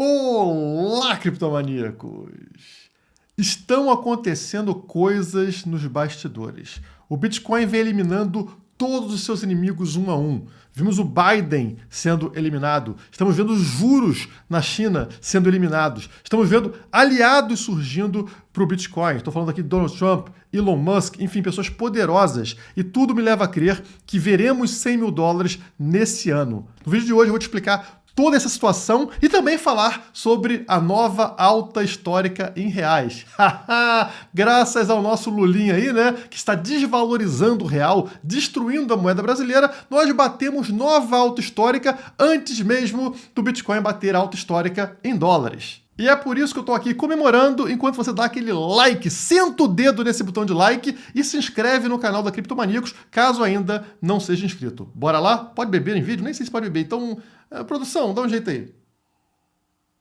Olá, criptomaníacos! Estão acontecendo coisas nos bastidores. O Bitcoin vem eliminando todos os seus inimigos um a um. Vimos o Biden sendo eliminado. Estamos vendo os juros na China sendo eliminados. Estamos vendo aliados surgindo para o Bitcoin. Estou falando aqui de Donald Trump, Elon Musk, enfim, pessoas poderosas. E tudo me leva a crer que veremos $100 mil nesse ano. No vídeo de hoje eu vou te explicar toda essa situação e também falar sobre a nova alta histórica em reais. Graças ao nosso Lulinha aí, né, que está desvalorizando o real, destruindo a moeda brasileira, nós batemos nova alta histórica antes mesmo do Bitcoin bater alta histórica em dólares. E é por isso que eu tô aqui comemorando enquanto você dá aquele like, senta o dedo nesse botão de like e se inscreve no canal da Criptomaníacos, caso ainda não seja inscrito. Bora lá? Pode beber em vídeo? Nem sei se pode beber, então, produção, dá um jeito aí.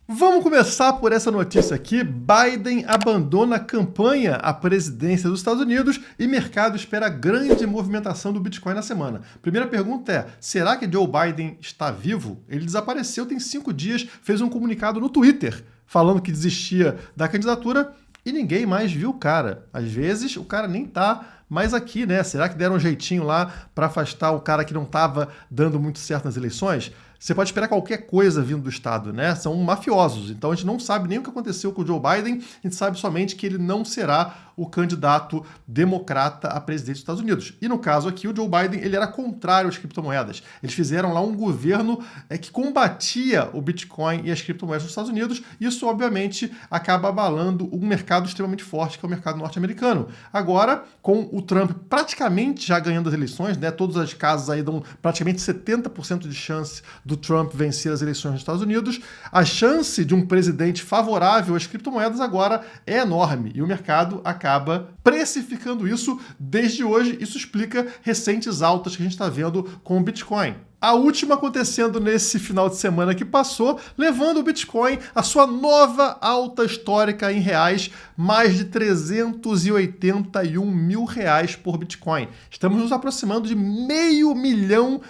Vamos começar por essa notícia aqui. Biden abandona a campanha à presidência dos Estados Unidos e mercado espera grande movimentação do Bitcoin na semana. Primeira pergunta é, será que Joe Biden está vivo? Ele desapareceu tem 5 dias, fez um comunicado no Twitter falando que desistia da candidatura e ninguém mais viu o cara. Às vezes o cara nem tá mais aqui, né? Será que deram um jeitinho lá para afastar o cara que não estava dando muito certo nas eleições? Você pode esperar qualquer coisa vindo do Estado, né? São mafiosos, então a gente não sabe nem o que aconteceu com o Joe Biden, a gente sabe somente que ele não será o candidato democrata a presidente dos Estados Unidos. E no caso aqui, o Joe Biden, ele era contrário às criptomoedas. Eles fizeram lá um governo que combatia o Bitcoin e as criptomoedas nos Estados Unidos. Isso, obviamente, acaba abalando um mercado extremamente forte, que é o mercado norte-americano. Agora, com o Trump praticamente já ganhando as eleições, né? Todas as casas aí dão praticamente 70% de chance do Trump vencer as eleições nos Estados Unidos, a chance de um presidente favorável às criptomoedas agora é enorme e o mercado acaba precificando isso desde hoje. Isso explica recentes altas que a gente está vendo com o Bitcoin. A última acontecendo nesse final de semana que passou, levando o Bitcoin à sua nova alta histórica em reais, mais de 381 mil reais por Bitcoin. Estamos nos aproximando de R$500 mil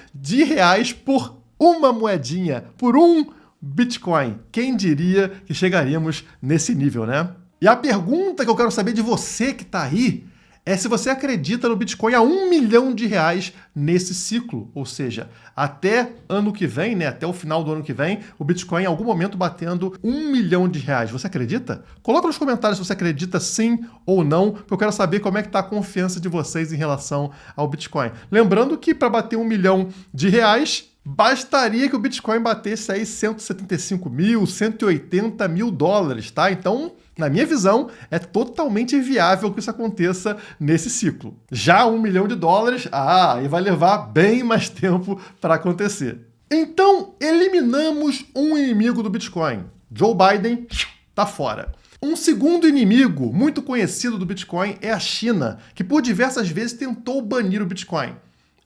por uma moedinha, por um Bitcoin. Quem diria que chegaríamos nesse nível, né? E a pergunta que eu quero saber de você que está aí é se você acredita no Bitcoin a R$1 milhão nesse ciclo, ou seja, até ano que vem, né, até o final do ano que vem, o Bitcoin em algum momento batendo R$1 milhão. Você acredita? Coloca nos comentários se você acredita sim ou não, porque eu quero saber como é que está a confiança de vocês em relação ao Bitcoin. Lembrando que para bater R$1 milhão, bastaria que o Bitcoin batesse aí 175 mil, 180 mil dólares, tá? Então, na minha visão, é totalmente viável que isso aconteça nesse ciclo. Já $1 milhão, aí vai levar bem mais tempo para acontecer. Então, eliminamos um inimigo do Bitcoin. Joe Biden tá fora. Um segundo inimigo muito conhecido do Bitcoin é a China, que por diversas vezes tentou banir o Bitcoin.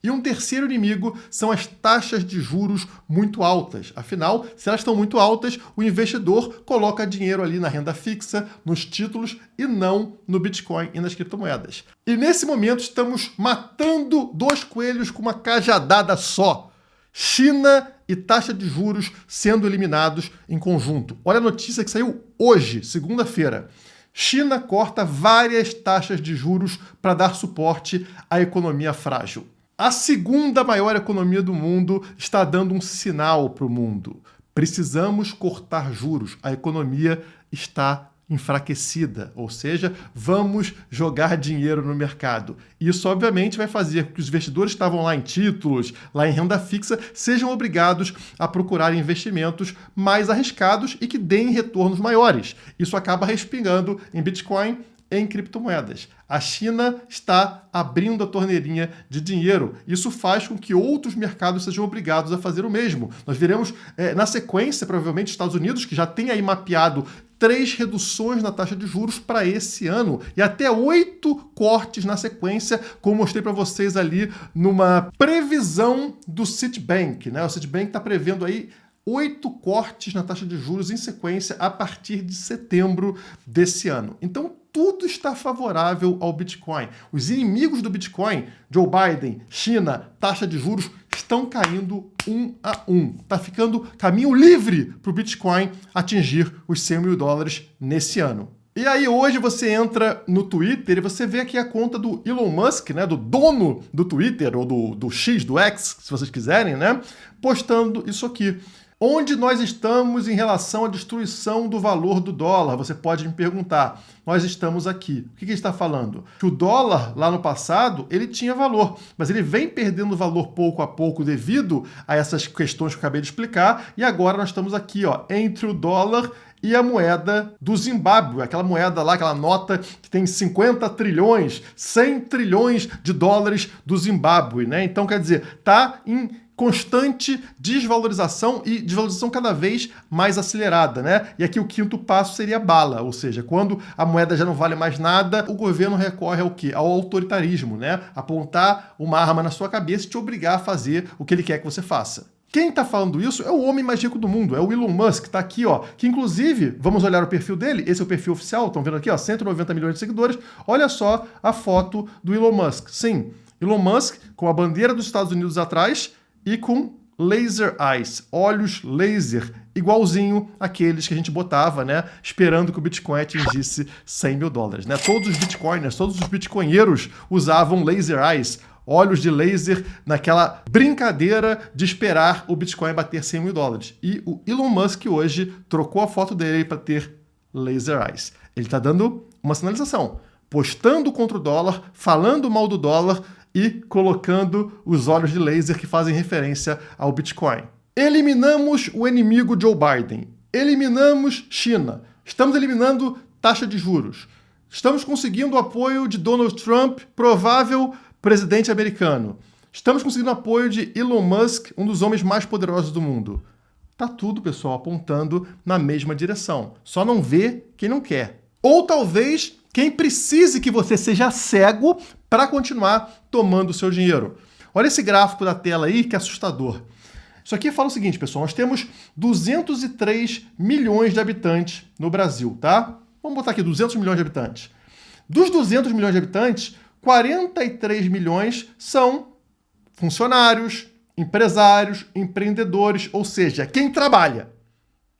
E um terceiro inimigo são as taxas de juros muito altas. Afinal, se elas estão muito altas, o investidor coloca dinheiro ali na renda fixa, nos títulos e não no Bitcoin e nas criptomoedas. E nesse momento estamos matando 2 coelhos com uma cajadada só. China e taxa de juros sendo eliminados em conjunto. Olha a notícia que saiu hoje, segunda-feira. China corta várias taxas de juros para dar suporte à economia frágil. A segunda maior economia do mundo está dando um sinal para o mundo. Precisamos cortar juros. A economia está enfraquecida, ou seja, vamos jogar dinheiro no mercado. Isso, obviamente, vai fazer com que os investidores que estavam lá em títulos, lá em renda fixa, sejam obrigados a procurar investimentos mais arriscados e que deem retornos maiores. Isso acaba respingando em Bitcoin, em criptomoedas. A China está abrindo a torneirinha de dinheiro. Isso faz com que outros mercados sejam obrigados a fazer o mesmo. Nós veremos, na sequência, provavelmente, Estados Unidos, que já tem aí mapeado 3 reduções na taxa de juros para esse ano e até 8 cortes na sequência, como mostrei para vocês ali numa previsão do Citibank, né? O Citibank está prevendo aí 8 cortes na taxa de juros em sequência a partir de setembro desse ano. Então, tudo está favorável ao Bitcoin. Os inimigos do Bitcoin, Joe Biden, China, taxa de juros, estão caindo 1 a 1. Tá ficando caminho livre para o Bitcoin atingir os 100 mil dólares nesse ano. E aí hoje você entra no Twitter e você vê aqui a conta do Elon Musk, né, do dono do Twitter, ou do X, do X, se vocês quiserem, né, postando isso aqui. Onde nós estamos em relação à destruição do valor do dólar? Você pode me perguntar. Nós estamos aqui. O que ele está falando? Que o dólar, lá no passado, ele tinha valor, mas ele vem perdendo valor pouco a pouco devido a essas questões que eu acabei de explicar, e agora nós estamos aqui, ó, entre o dólar e a moeda do Zimbábue, aquela moeda lá, aquela nota que tem 50 trilhões, 100 trilhões de dólares do Zimbábue, né? Então, quer dizer, tá em constante desvalorização e desvalorização cada vez mais acelerada, né? E aqui o quinto passo seria bala, ou seja, quando a moeda já não vale mais nada, o governo recorre ao quê? Ao autoritarismo, né? Apontar uma arma na sua cabeça e te obrigar a fazer o que ele quer que você faça. Quem está falando isso é o homem mais rico do mundo, é o Elon Musk, está aqui, ó, que inclusive, vamos olhar o perfil dele, esse é o perfil oficial, estão vendo aqui, ó, 190 milhões de seguidores, olha só a foto do Elon Musk. Sim, Elon Musk com a bandeira dos Estados Unidos atrás e com laser eyes, olhos laser, igualzinho àqueles que a gente botava, né, esperando que o Bitcoin atingisse 100 mil dólares, né? Todos os bitcoiners, todos os bitcoinheiros usavam laser eyes, olhos de laser, naquela brincadeira de esperar o Bitcoin bater 100 mil dólares. E o Elon Musk hoje trocou a foto dele para ter laser eyes. Ele está dando uma sinalização, postando contra o dólar, falando mal do dólar e colocando os olhos de laser que fazem referência ao Bitcoin. Eliminamos o inimigo Joe Biden. Eliminamos China. Estamos eliminando taxa de juros. Estamos conseguindo o apoio de Donald Trump, provável presidente americano. Estamos conseguindo apoio de Elon Musk, um dos homens mais poderosos do mundo. Tá tudo, pessoal, apontando na mesma direção. Só não vê quem não quer. Ou talvez quem precise que você seja cego para continuar tomando o seu dinheiro. Olha esse gráfico da tela aí, que é assustador. Isso aqui fala o seguinte, pessoal, nós temos 203 milhões de habitantes no Brasil, tá? Vamos botar aqui 200 milhões de habitantes. Dos 200 milhões de habitantes, 43 milhões são funcionários, empresários, empreendedores, ou seja, quem trabalha.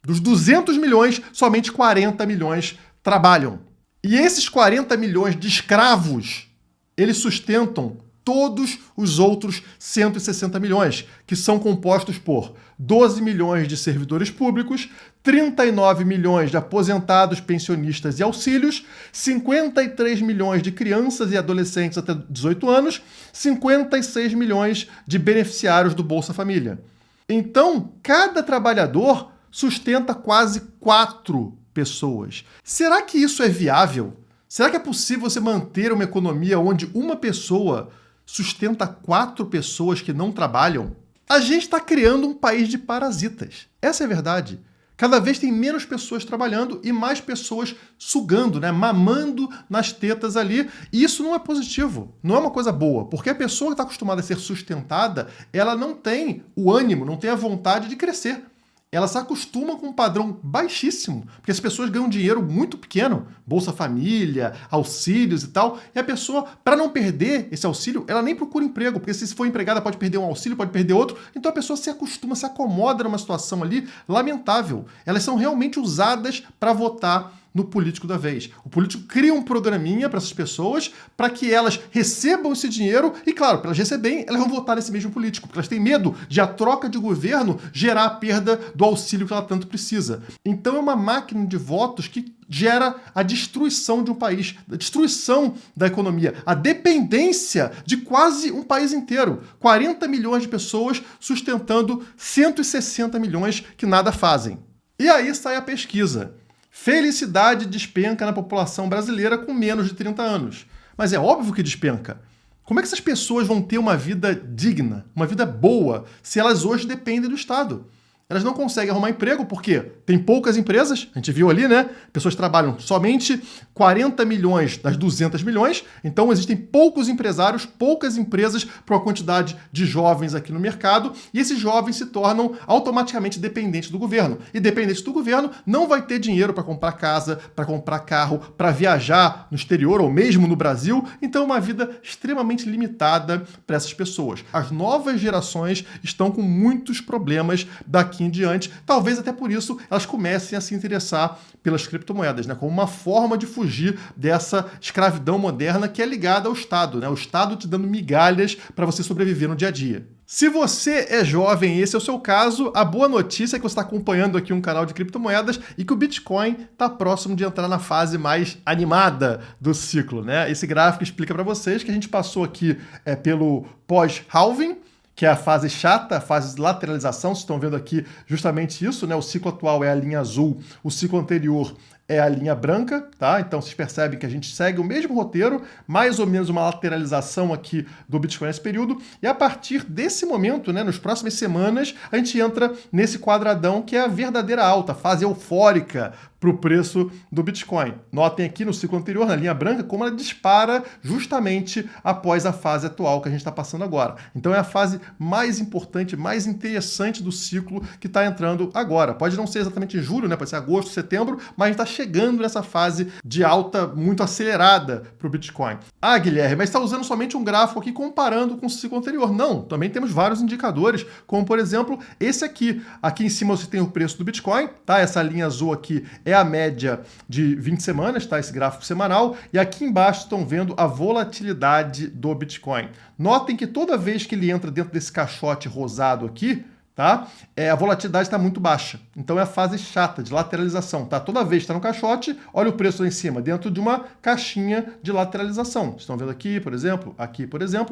Dos 200 milhões, somente 40 milhões trabalham. E esses 40 milhões de escravos, eles sustentam todos os outros 160 milhões, que são compostos por 12 milhões de servidores públicos, 39 milhões de aposentados, pensionistas e auxílios, 53 milhões de crianças e adolescentes até 18 anos, 56 milhões de beneficiários do Bolsa Família. Então, cada trabalhador sustenta quase 4 pessoas. Será que isso é viável? Será que é possível você manter uma economia onde uma pessoa sustenta 4 pessoas que não trabalham? A gente está criando um país de parasitas. Essa é a verdade. Cada vez tem menos pessoas trabalhando e mais pessoas sugando, né? Mamando nas tetas ali. E isso não é positivo, não é uma coisa boa, porque a pessoa que está acostumada a ser sustentada, ela não tem o ânimo, não tem a vontade de crescer. Ela se acostuma com um padrão baixíssimo, porque as pessoas ganham dinheiro muito pequeno, Bolsa Família, auxílios e tal, e a pessoa, para não perder esse auxílio, ela nem procura emprego, porque se for empregada pode perder um auxílio, pode perder outro, então a pessoa se acostuma, se acomoda numa situação ali lamentável. Elas são realmente usadas para votar no político da vez. O político cria um programinha para essas pessoas para que elas recebam esse dinheiro e, claro, para elas receberem, elas vão votar nesse mesmo político, porque elas têm medo de a troca de governo gerar a perda do auxílio que ela tanto precisa. Então é uma máquina de votos que gera a destruição de um país, a destruição da economia, a dependência de quase um país inteiro. 40 milhões de pessoas sustentando 160 milhões que nada fazem. E aí sai a pesquisa. Felicidade despenca na população brasileira com menos de 30 anos. Mas é óbvio que despenca. Como é que essas pessoas vão ter uma vida digna, uma vida boa, se elas hoje dependem do Estado? elas não conseguem arrumar emprego porque tem poucas empresas, a gente viu ali, né? Pessoas trabalham somente 40 milhões das 200 milhões, então existem poucos empresários, poucas empresas para uma quantidade de jovens aqui no mercado, e esses jovens se tornam automaticamente dependentes do governo. E dependentes do governo não vai ter dinheiro para comprar casa, para comprar carro, para viajar no exterior ou mesmo no Brasil, então é uma vida extremamente limitada para essas pessoas. As novas gerações estão com muitos problemas daqui em diante, talvez até por isso elas comecem a se interessar pelas criptomoedas, né, como uma forma de fugir dessa escravidão moderna que é ligada ao Estado, né, o Estado te dando migalhas para você sobreviver no dia a dia. Se você é jovem e esse é o seu caso, a boa notícia é que você está acompanhando aqui um canal de criptomoedas e que o Bitcoin está próximo de entrar na fase mais animada do ciclo, né? Esse gráfico explica para vocês que a gente passou aqui pelo pós-halving, que é a fase chata, a fase de lateralização. Vocês estão vendo aqui justamente isso, né? O ciclo atual é a linha azul, o ciclo anterior é a linha branca, tá? Então vocês percebem que a gente segue o mesmo roteiro, mais ou menos uma lateralização aqui do Bitcoin nesse período, e a partir desse momento, né, nas próximas semanas, a gente entra nesse quadradão que é a verdadeira alta, a fase eufórica para o preço do Bitcoin. Notem aqui no ciclo anterior, na linha branca, como ela dispara justamente após a fase atual que a gente está passando agora. Então é a fase mais importante, mais interessante do ciclo que está entrando agora. Pode não ser exatamente em julho, né? Pode ser agosto, setembro, mas a gente está chegando nessa fase de alta muito acelerada para o Bitcoin. Ah, Guilherme, mas está usando somente um gráfico aqui comparando com o ciclo anterior. Não, também temos vários indicadores, como por exemplo esse aqui. Aqui em cima você tem o preço do Bitcoin, tá? Essa linha azul aqui é a média de 20 semanas, tá? Esse gráfico semanal. E aqui embaixo estão vendo a volatilidade do Bitcoin. Notem que toda vez que ele entra dentro desse caixote rosado aqui, tá? A volatilidade está muito baixa. Então é a fase chata de lateralização, tá? Toda vez que está no caixote, olha o preço lá em cima, dentro de uma caixinha de lateralização. Vocês estão vendo aqui, por exemplo,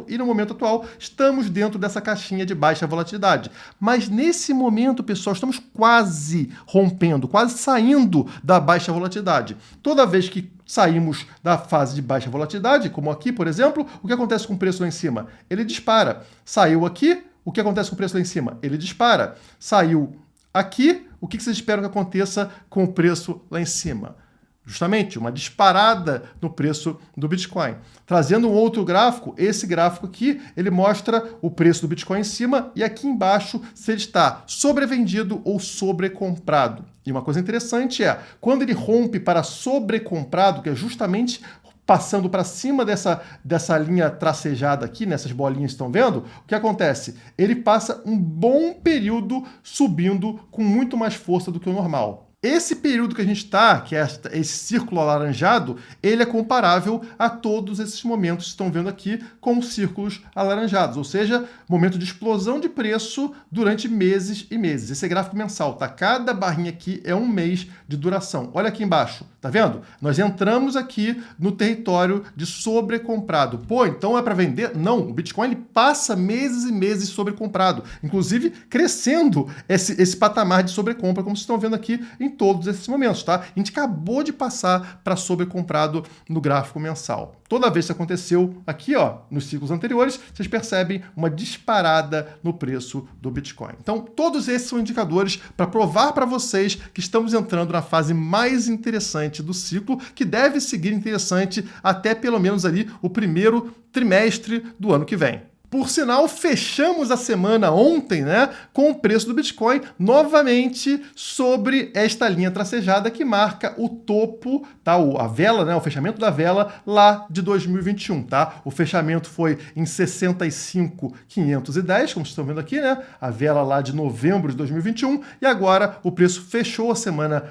e no momento atual estamos dentro dessa caixinha de baixa volatilidade. Mas nesse momento, pessoal, estamos quase rompendo, quase saindo da baixa volatilidade. Toda vez que saímos da fase de baixa volatilidade, como aqui, por exemplo, o que acontece com o preço lá em cima? Ele dispara. Saiu aqui, o que acontece com o preço lá em cima? Ele dispara. Saiu aqui, o que vocês esperam que aconteça com o preço lá em cima? Justamente uma disparada no preço do Bitcoin. Trazendo um outro gráfico, esse gráfico aqui, ele mostra o preço do Bitcoin em cima e aqui embaixo se ele está sobrevendido ou sobrecomprado. E uma coisa interessante é, quando ele rompe para sobrecomprado, que é justamente passando para cima dessa linha tracejada aqui, nessas bolinhas que estão vendo, o que acontece? Ele passa um bom período subindo com muito mais força do que o normal. Esse período que a gente está, que é esse círculo alaranjado, ele é comparável a todos esses momentos que estão vendo aqui com os círculos alaranjados, ou seja, momento de explosão de preço durante meses e meses. Esse é gráfico mensal, tá? Cada barrinha aqui é um mês de duração. Olha aqui embaixo, tá vendo? Nós entramos aqui no território de sobrecomprado. Pô, então é para vender? Não, o Bitcoin ele passa meses e meses sobrecomprado, inclusive crescendo esse patamar de sobrecompra, como vocês estão vendo aqui em todos esses momentos, tá? A gente acabou de passar para sobrecomprado no gráfico mensal. Toda vez que aconteceu aqui, ó, nos ciclos anteriores, vocês percebem uma disparada no preço do Bitcoin. Então, todos esses são indicadores para provar para vocês que estamos entrando na fase mais interessante do ciclo, que deve seguir interessante até pelo menos ali o primeiro trimestre do ano que vem. Por sinal, fechamos a semana ontem, né, com o preço do Bitcoin novamente sobre esta linha tracejada que marca o topo, tá, a vela, né, o fechamento da vela lá de 2021, tá? O fechamento foi em 65.510, como vocês estão vendo aqui, né? A vela lá de novembro de 2021 e agora o preço fechou a semana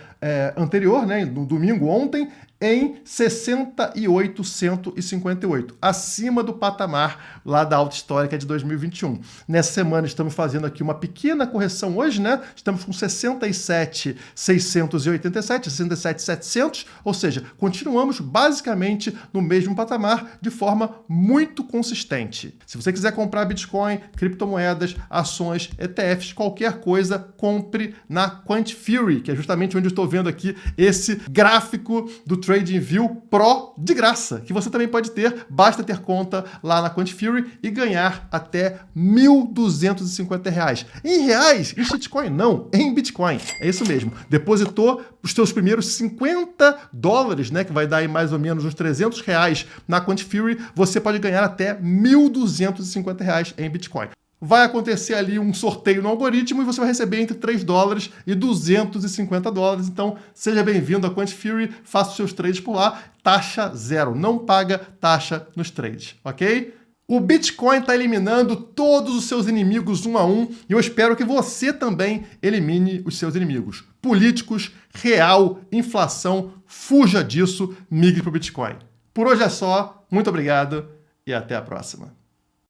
anterior, né, no domingo ontem, em 68.158, acima do patamar lá da alta histórica de 2021. Nessa semana estamos fazendo aqui uma pequena correção hoje, né? Estamos com 67.687, 67.700, ou seja, continuamos basicamente no mesmo patamar de forma muito consistente. Se você quiser comprar Bitcoin, criptomoedas, ações, ETFs, qualquer coisa, compre na Quant Fury, que é justamente onde eu estou vendo aqui esse gráfico do TradingView Pro de graça, que você também pode ter, basta ter conta lá na Quantifury e ganhar até R$ 1.250. Em reais? Em shitcoin? Não, em Bitcoin. É isso mesmo. Depositou os teus primeiros $50, né, que vai dar aí mais ou menos uns R$ 300 na Quantifury, você pode ganhar até R$ 1.250 em Bitcoin. Vai acontecer ali um sorteio no algoritmo e você vai receber entre $3 e $250. Então, seja bem-vindo à Quantifury, faça os seus trades por lá, taxa zero, não paga taxa nos trades, ok? O Bitcoin está eliminando todos os seus inimigos um a um e eu espero que você também elimine os seus inimigos. Políticos, real, inflação, fuja disso, migre para o Bitcoin. Por hoje é só, muito obrigado e até a próxima.